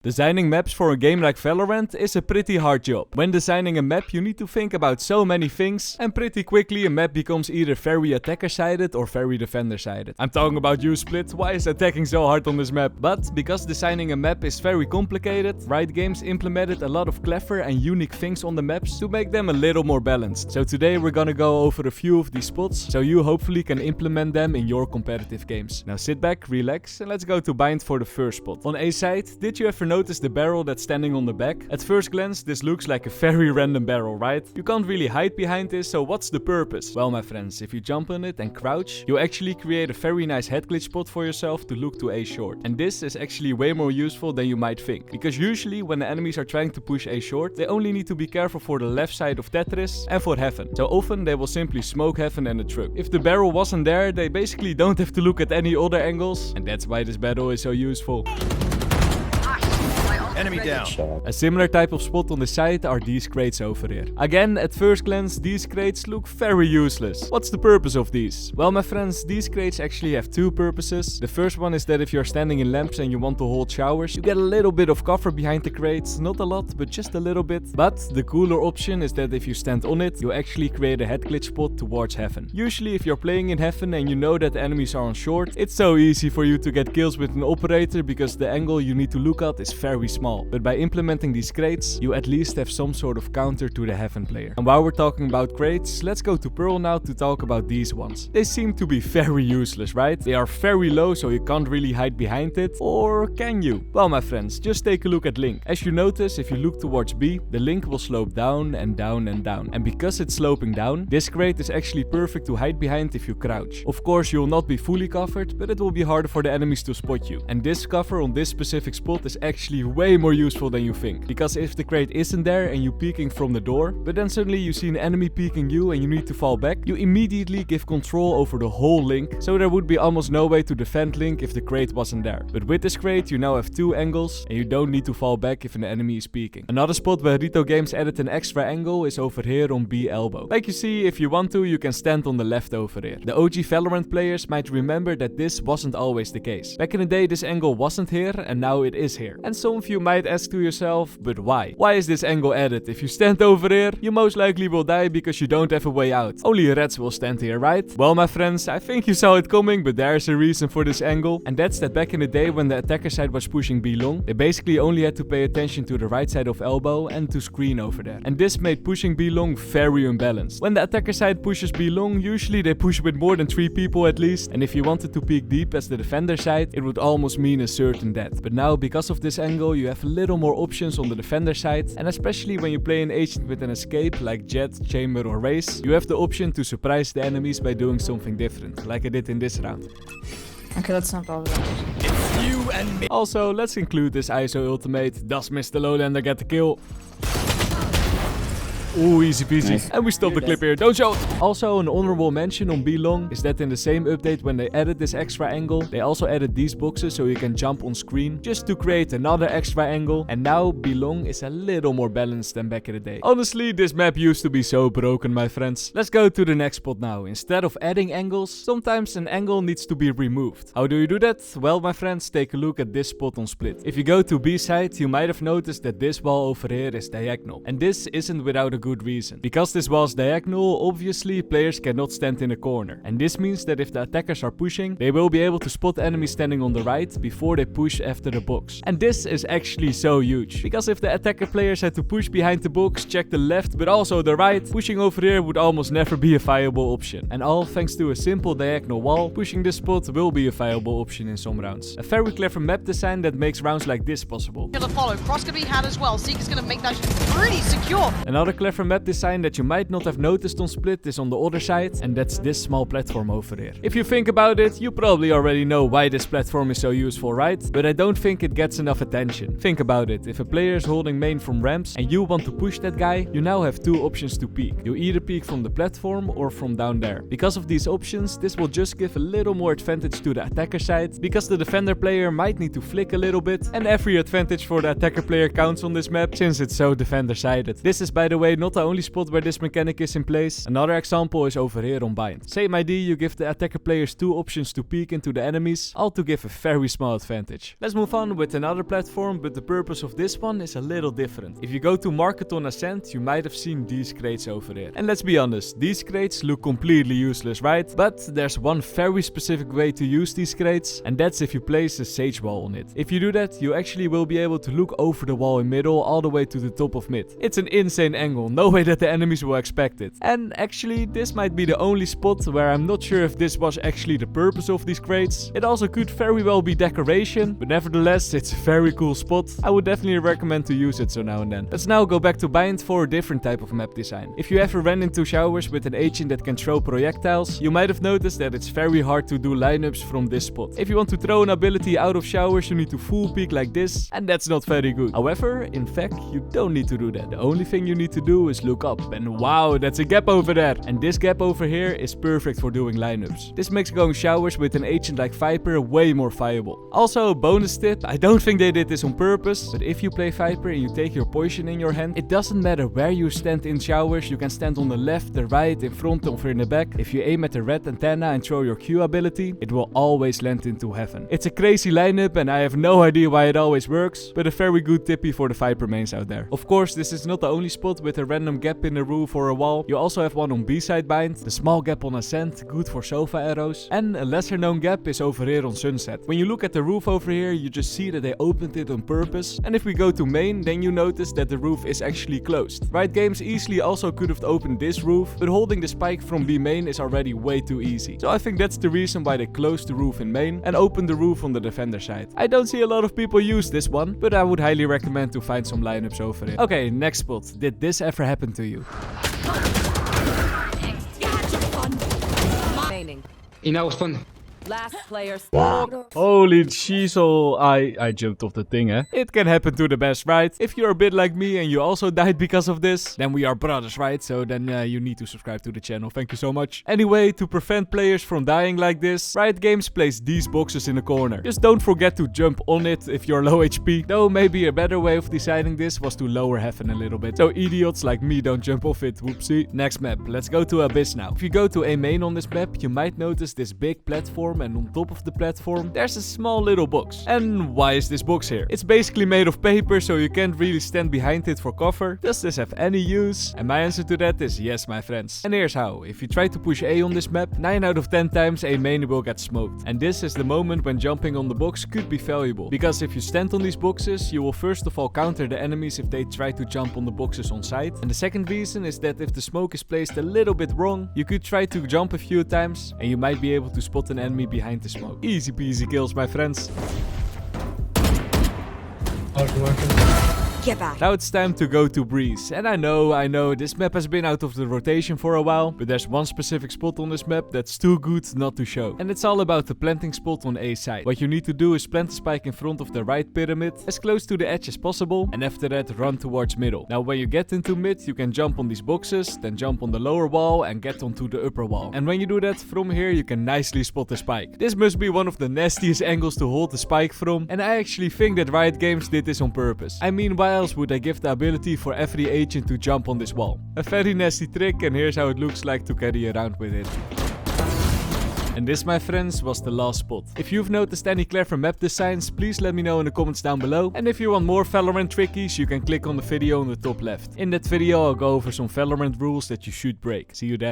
Designing maps for a game like Valorant is a pretty hard job. When designing a map, you need to think about so many things, and pretty quickly a map becomes either very attacker-sided or very defender-sided. I'm talking about you, Split. Why is attacking so hard on this map? But because designing a map is very complicated, Riot Games implemented a lot of clever and unique things on the maps to make them a little more balanced. So today we're gonna go over a few of these spots, so you hopefully can implement them in your competitive games. Now sit back, relax, and let's go to Bind for the first spot. On A side, did you ever notice the barrel that's standing on the back? At first glance, this looks like a very random barrel, right? You can't really hide behind this, so what's the purpose? Well, my friends, if you jump on it and crouch, you actually create a very nice head glitch spot for yourself to look to A short. And this is actually way more useful than you might think, because usually when the enemies are trying to push A short, they only need to be careful for the left side of Tetris and for Heaven. So often they will simply smoke Heaven and the truck. If the barrel wasn't there, they basically don't have to look at any other angles, and that's why this battle is so useful. Enemy down. A similar type of spot on the side are these crates over here. Again, at first glance, these crates look very useless. What's the purpose of these? Well, my friends, these crates actually have two purposes. The first one is that if you're standing in lamps and you want to hold showers, you get a little bit of cover behind the crates. Not a lot, but just a little bit. But the cooler option is that if you stand on it, you actually create a head glitch spot towards Heaven. Usually, if you're playing in Heaven and you know that the enemies are on short, it's so easy for you to get kills with an operator because the angle you need to look at is very small. But by implementing these crates, you at least have some sort of counter to the Heaven player. And while we're talking about crates, let's go to Pearl now to talk about these ones. They seem to be very useless, right? They are very low, so you can't really hide behind it. Or can you? Well, my friends, just take a look at Link. As you notice, if you look towards B, the Link will slope down and down and down. And because it's sloping down, this crate is actually perfect to hide behind if you crouch. Of course, you'll not be fully covered, but it will be harder for the enemies to spot you. And this cover on this specific spot is actually way more useful than you think. Because if the crate isn't there and you peeking from the door, but then suddenly you see an enemy peeking you and you need to fall back, you immediately give control over the whole Link, so there would be almost no way to defend Link if the crate wasn't there. But with this crate you now have two angles and you don't need to fall back if an enemy is peeking. Another spot where Rito Games added an extra angle is over here on B elbow. Like you see, if you want to, you can stand on the left over here. The OG Valorant players might remember that this wasn't always the case. Back in the day this angle wasn't here and now it is here. And some of you might ask to yourself, but why? Why is this angle added? If you stand over here, you most likely will die because you don't have a way out. Only rats will stand here, right? Well, my friends, I think you saw it coming, but there's a reason for this angle. And that's that back in the day when the attacker side was pushing B long, they basically only had to pay attention to the right side of elbow and to screen over there. And this made pushing B long very unbalanced. When the attacker side pushes B long, usually they push with more than 3 people at least. And if you wanted to peek deep as the defender side, it would almost mean a certain death. But now, because of this angle, you have a little more options on the defender side, and especially when you play an agent with an escape like Jet, Chamber or Race, you have the option to surprise the enemies by doing something different, like I did in this round. Okay, that's not all. It's you and me. Also, let's include this ISO ultimate. Does MrLowlander get the kill? Ooh, easy peasy. Nice. And we stop the clip here. Don't show. Also, an honorable mention on B long is that in the same update when they added this extra angle, they also added these boxes so you can jump on screen just to create another extra angle. And now B long is a little more balanced than back in the day. Honestly, this map used to be so broken, my friends. Let's go to the next spot now. Instead of adding angles, sometimes an angle needs to be removed. How do you do that? Well, my friends, take a look at this spot on Split. If you go to B side, you might have noticed that this wall over here is diagonal. And this isn't without a good reason. Because this wall is diagonal, obviously players cannot stand in a corner. And this means that if the attackers are pushing, they will be able to spot enemies standing on the right before they push after the box. And this is actually so huge. Because if the attacker players had to push behind the box, check the left but also the right, pushing over here would almost never be a viable option. And all thanks to a simple diagonal wall, pushing this spot will be a viable option in some rounds. A very clever map design that makes rounds like this possible. Gonna follow. Cross can be had as well. Seeker's gonna make that pretty secure. Another clever map design that you might not have noticed on Split is on the other side, and that's this small platform over here. If you think about it, you probably already know why this platform is so useful, right? But I don't think it gets enough attention. Think about it. If a player is holding main from ramps and you want to push that guy, you now have two options to peek. You either peek from the platform or from down there. Because of these options, this will just give a little more advantage to the attacker side, because the defender player might need to flick a little bit, and every advantage for the attacker player counts on this map since it's so defender sided. This is, by the way, not the only spot where this mechanic is in place. Another example is over here on Bind. Same idea, you give the attacker players 2 options to peek into the enemies, all to give a very small advantage. Let's move on with another platform, but the purpose of this one is a little different. If you go to Market on Ascent, you might have seen these crates over here. And let's be honest, these crates look completely useless, right? But there's one very specific way to use these crates, and that's if you place a sage wall on it. If you do that, you actually will be able to look over the wall in middle all the way to the top of mid. It's an insane angle, no way that the enemies will expect it. And actually, this might be the only spot where I'm not sure if this was actually the purpose of these crates. It also could very well be decoration, but nevertheless, it's a very cool spot. I would definitely recommend to use it so now and then. Let's now go back to Bind for a different type of map design. If you ever ran into showers with an agent that can throw projectiles, you might have noticed that it's very hard to do lineups from this spot. If you want to throw an ability out of showers, you need to full peek like this, and that's not very good. However, in fact, you don't need to do that. The only thing you need to do is look up, and wow, that's a gap over there. And this gap over here is perfect for doing lineups. This makes going showers with an agent like Viper way more viable. Also, bonus tip, I don't think they did this on purpose, but if you play Viper and you take your poison in your hand, it doesn't matter where you stand in showers. You can stand on the left, the right, in front, or in the back. If you aim at the red antenna and throw your Q ability, it will always land into heaven. It's a crazy lineup and I have no idea why it always works, but a very good tippy for the Viper mains out there. Of course, this is not the only spot with a random gap in the roof or a wall. You also have one on B-side Bind, the small gap on Ascent, good for Sofa arrows, and a lesser known gap is over here on Sunset. When you look at the roof over here, you just see that they opened it on purpose, and if we go to main, then you notice that the roof is actually closed. Riot Games easily also could have opened this roof, but holding the spike from B main is already way too easy. So I think that's the reason why they closed the roof in main and opened the roof on the defender side. I don't see a lot of people use this one, but I would highly recommend to find some lineups over it. Okay, next spot. Did this ever happen to you? Was fun. Last player. Holy cheesel, I jumped off the thing, eh? It can happen to the best, right? If you're a bit like me and you also died because of this, then we are brothers, right? So then you need to subscribe to the channel. Thank you so much. Anyway, to prevent players from dying like this, Riot Games placed these boxes in the corner. Just don't forget to jump on it if you're low HP. Though maybe a better way of deciding this was to lower heaven a little bit. So idiots like me don't jump off it. Whoopsie. Next map. Let's go to Abyss now. If you go to a main on this map, you might notice this big platform, and on top of the platform there's a small little box. And why is this box here? It's basically made of paper, so you can't really stand behind it for cover. Does this have any use? And my answer to that is yes, my friends. And here's how. If you try to push A on this map, 9 out of 10 times A main will get smoked. And this is the moment when jumping on the box could be valuable, because if you stand on these boxes, you will first of all counter the enemies if they try to jump on the boxes on site. And the second reason is that if the smoke is placed a little bit wrong, you could try to jump a few times and you might be able to spot an enemy behind the smoke. Easy peasy kills, my friends. Get back. Now it's time to go to Breeze. And I know, this map has been out of the rotation for a while, but there's one specific spot on this map that's too good not to show. And it's all about the planting spot on A side. What you need to do is plant the spike in front of the right pyramid, as close to the edge as possible, and after that run towards middle. Now when you get into mid, you can jump on these boxes, then jump on the lower wall and get onto the upper wall. And when you do that, from here you can nicely spot the spike. This must be one of the nastiest angles to hold the spike from, and I actually think that Riot Games did this on purpose. I mean, why else would I give the ability for every agent to jump on this wall? A very nasty trick, and here's how it looks like to carry around with it. And this, my friends, was the last spot. If you've noticed any clever map designs, please let me know in the comments down below. And if you want more Valorant trickies, you can click on the video on the top left. In that video I'll go over some Valorant rules that you should break. See you there.